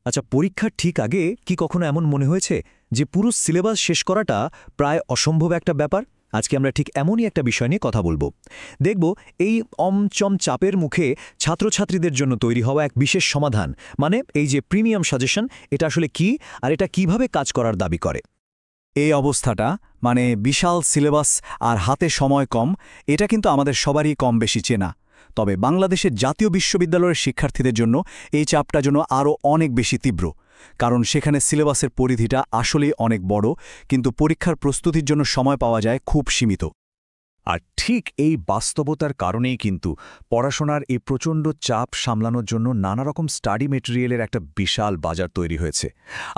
আচ্ছা, পরীক্ষার ঠিক আগে কি কখনো এমন মনে হয়েছে যে পুরো সিলেবাস শেষ করাটা প্রায় অসম্ভব একটা ব্যাপার? আজকে আমরা ঠিক এমনই একটা বিষয় নিয়ে কথা বলবো। দেখব এই অমচম চাপের মুখে ছাত্রছাত্রীদের জন্য তৈরি হওয়া এক বিশেষ সমাধান, মানে এই যে প্রিমিয়াম সাজেশন, এটা আসলে কি আর এটা কিভাবে কাজ করার দাবি করে। এই অবস্থাটা, মানে বিশাল সিলেবাস আর হাতে সময় কম, এটা কিন্তু আমাদের সবারই কম বেশি চেনা। তবে বাংলাদেশের জাতীয় বিশ্ববিদ্যালয়ের শিক্ষার্থীদের জন্য এই চাপটা যেন আরও অনেক বেশি তীব্র, কারণ সেখানে সিলেবাসের পরিধিটা আসলেই অনেক বড়, কিন্তু পরীক্ষার প্রস্তুতির জন্য সময় পাওয়া যায় খুব সীমিত। আর ঠিক এই বাস্তবতার কারণেই কিন্তু পড়াশোনার এই প্রচণ্ড চাপ সামলানোর জন্য নানা রকম স্টাডি মেটেরিয়ালের একটা বিশাল বাজার তৈরি হয়েছে।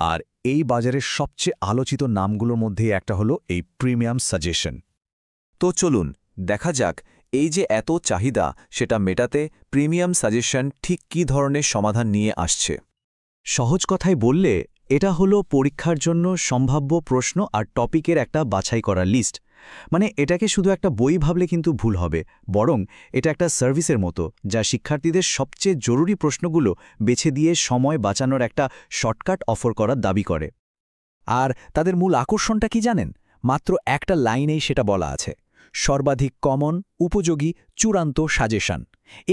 আর এই বাজারের সবচেয়ে আলোচিত নামগুলোর মধ্যে একটা হলো এই প্রিমিয়াম সাজেশন। তো চলুন দেখা যাক, এই যে এত চাহিদা সেটা মেটাতে প্রিমিয়াম সাজেশন ঠিক কী ধরনের সমাধান নিয়ে আসছে। সহজ কথায় বললে এটা হলো পরীক্ষার জন্য সম্ভাব্য প্রশ্ন আর টপিকের একটা বাছাই করার লিস্ট। মানে এটাকে শুধু একটা বই ভাবলে কিন্তু ভুল হবে, বরং এটা একটা সার্ভিসের মতো, যা শিক্ষার্থীদের সবচেয়ে জরুরি প্রশ্নগুলো বেছে দিয়ে সময় বাঁচানোর একটা শর্টকাট অফার করার দাবি করে। আর তাদের মূল আকর্ষণটা কি জানেন? মাত্র একটা লাইনেই সেটা বলা আছে: সর্বাধিক কমন, উপযোগী, চূড়ান্ত সাজেশন।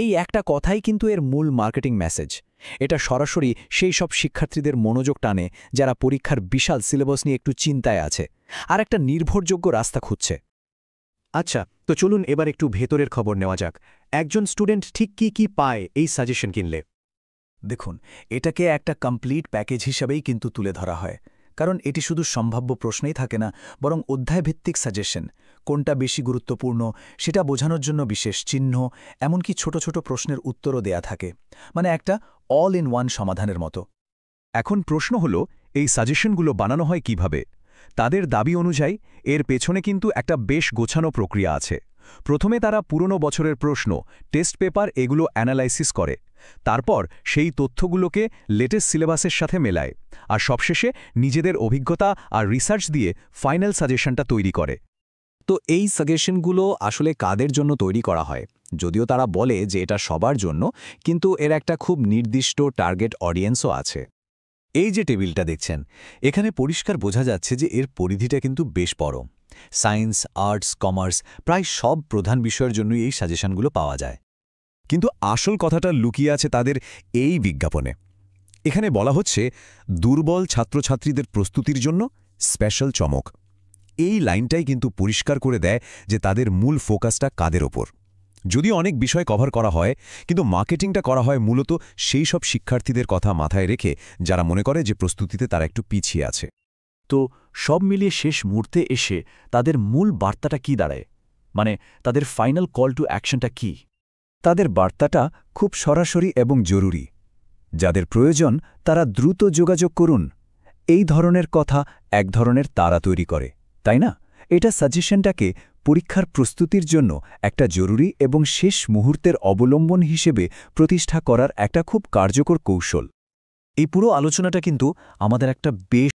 এই একটা কথাই কিন্তু এর মূল মার্কেটিং মেসেজ। এটা সরাসরি সেই সব শিক্ষার্থীদের মনোযোগ টানে যারা পরীক্ষার বিশাল সিলেবাস নিয়ে একটু চিন্তায় আছে আর একটা নির্ভরযোগ্য রাস্তা খুঁজছে। আচ্ছা, তো চলুন এবার একটু ভেতরের খবর নেওয়া যাক। একজন স্টুডেন্ট ঠিক কি পায় এই সাজেশন কিনলে? দেখুন, এটাকে একটা কমপ্লিট প্যাকেজ হিসাবেই কিন্তু তুলে ধরা হয়, কারণ এটি শুধু সম্ভাব্য প্রশ্নেই থাকে না, বরং অধ্যায়ভিত্তিক সাজেশন। কোনটা বেশি গুরুত্বপূর্ণ সেটা বোঝানোর জন্য বিশেষ চিহ্ন, এমনকি ছোট ছোট প্রশ্নের উত্তরও দেয়া থাকে, মানে একটা অল ইন ওয়ান সমাধানের মতো। এখন প্রশ্ন হলো, এই সাজেশনগুলো বানানো হয় কিভাবে? তাদের দাবি অনুযায়ী এর পেছনে কিন্তু একটা বেশ গোছানো প্রক্রিয়া আছে। প্রথমে তারা পুরনো বছরের প্রশ্ন, টেস্ট পেপার এগুলো অ্যানালাইসিস করে, তারপর সেই তথ্যগুলোকে লেটেস্ট সিলেবাসের সাথে মেলায়, আর সবশেষে নিজেদের অভিজ্ঞতা আর রিসার্চ দিয়ে ফাইনাল সাজেশনটা তৈরি করে। তো এই সাজেশনগুলো আসলে কাদের জন্য তৈরি করা হয়? যদিও তারা বলে যে এটা সবার জন্য, কিন্তু এর একটা খুব নির্দিষ্ট টার্গেট অডিয়েন্সও আছে। এই যে টেবিলটা দেখছেন, এখানে পরিষ্কার বোঝা যাচ্ছে যে এর পরিধিটা কিন্তু বেশ বড়। সায়েন্স, আর্টস, কমার্স, প্রায় সব প্রধান বিষয়ের জন্যই এই সাজেশনগুলো পাওয়া যায়। কিন্তু আসল কথাটা লুকিয়ে আছে তাদের এই বিজ্ঞাপনে। এখানে বলা হচ্ছে দুর্বল ছাত্রছাত্রীদের প্রস্তুতির জন্য স্পেশাল চমক। এই লাইনটাই কিন্তু পরিষ্কার করে দেয় যে তাদের মূল ফোকাসটা কাদের ওপর। যদিও অনেক বিষয় কভার করা হয়, কিন্তু মার্কেটিংটা করা হয় মূলত সেই সব শিক্ষার্থীদের কথা মাথায় রেখে যারা মনে করে যে প্রস্তুতিতে তারা একটু পিছিয়ে আছে। তো সব মিলিয়ে শেষ মুহূর্তে এসে তাদের মূল বার্তাটা কি দাঁড়ায়? মানে তাদের ফাইনাল কল টু অ্যাকশনটা কি? তাদের বার্তাটা খুব সরাসরি এবং জরুরি। যাদের প্রয়োজন তারা দ্রুত যোগাযোগ করুন। এই ধরনের কথা এক ধরনের তারা তৈরি করে, তাই না? এটা সাজেশনটাকে পরীক্ষার প্রস্তুতির জন্য একটা জরুরি এবং শেষ মুহূর্তের অবলম্বন হিসেবে প্রতিষ্ঠা করার একটা খুব কার্যকর কৌশল। এই পুরো আলোচনাটা কিন্তু আমাদের একটা বেশ